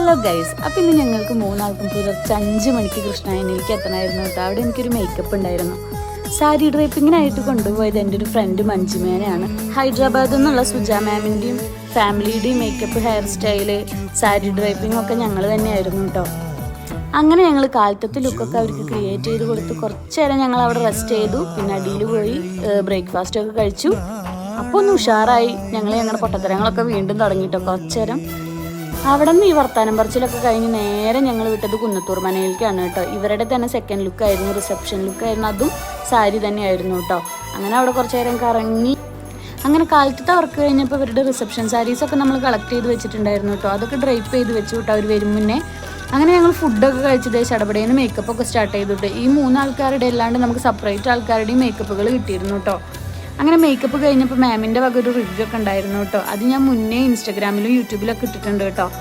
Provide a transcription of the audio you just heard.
Hello guys, അപ്പോൾ ഇന്ന് ഞങ്ങൾക്ക് മൂന്നാൾക്കും പുലർച്ചെ 5 മണിക്ക് കൃഷ്ണായനിലേക്ക് എത്തണമായിരുന്നു കേട്ടോ. അവിടെ എനിക്കൊരു മേക്കപ്പ് ഉണ്ടായിരുന്നു. സാരി ഡ്രൈപ്പിങ്ങിനായിട്ട് കൊണ്ടുപോയത് എൻ്റെ ഒരു ഫ്രണ്ട് മഞ്ജുമേനെയാണ്. ഹൈദരാബാദിൽ നിന്നുള്ള സുജ മാമിൻ്റെയും ഫാമിലിയുടെയും makeup, hair style, sari draping ഒക്കെ ഞങ്ങൾ തന്നെയായിരുന്നു കേട്ടോ. അങ്ങനെ ഞങ്ങൾ കാലത്തത്തെ ലുക്കൊക്കെ അവർക്ക് ക്രിയേറ്റ് ചെയ്ത് കൊടുത്ത് കുറച്ച് നേരം ഞങ്ങൾ അവിടെ റെസ്റ്റ് ചെയ്തു. പിന്നെ അടിയിൽ പോയി ബ്രേക്ക്ഫാസ്റ്റൊക്കെ കഴിച്ചു. അപ്പോൾ ഒന്ന് ഉഷാറായി. ഞങ്ങളുടെ പൊട്ടത്തരങ്ങളൊക്കെ വീണ്ടും തുടങ്ങിയിട്ടോ. കുറച്ച് നേരം അവിടെ നിന്ന് ഈ വർത്താനം പറച്ചിലൊക്കെ കഴിഞ്ഞ് നേരെ ഞങ്ങൾ വിട്ടത് കുന്നത്തൂർ മനയിലേക്കാണ് കേട്ടോ. ഇവരുടെ തന്നെ സെക്കൻഡ് ലുക്കായിരുന്നു, റിസപ്ഷൻ ലുക്കായിരുന്നു. അതും സാരി തന്നെയായിരുന്നു കേട്ടോ. അങ്ങനെ അവിടെ കുറച്ച് നേരം കറങ്ങി. അങ്ങനെ കാലത്തത്തെ വർക്ക് കഴിഞ്ഞപ്പോൾ ഇവരുടെ റിസപ്ഷൻ സാരീസൊക്കെ നമ്മൾ കളക്ട് ചെയ്ത് വെച്ചിട്ടുണ്ടായിരുന്നു കേട്ടോ. അതൊക്കെ ഡ്രൈപ്പ് ചെയ്ത് വെച്ചു കേട്ടോ അവർ വരും മുന്നേ. അങ്ങനെ ഞങ്ങൾ ഫുഡൊക്കെ കഴിച്ചത് ചടപടേന്ന് മേക്കപ്പൊക്കെ സ്റ്റാർട്ട് ചെയ്തിട്ട് ഈ 3 ആൾക്കാരുടെ അല്ലാണ്ട് നമുക്ക് സെപ്പറേറ്റ് ആൾക്കാരുടെയും മേക്കപ്പുകൾ കിട്ടിയിരുന്നു കേട്ടോ. അങ്ങനെ മേക്കപ്പ് കഴിഞ്ഞപ്പോൾ മാമിൻ്റെ വക ഒരു റിവ്യൂ ഒക്കെ ഉണ്ടായിരുന്നു കേട്ടോ. അത് ഞാൻ മുന്നേ ഇൻസ്റ്റാഗ്രാമിലും യൂട്യൂബിലൊക്കെ ഇട്ടിട്ടുണ്ട് കേട്ടോ.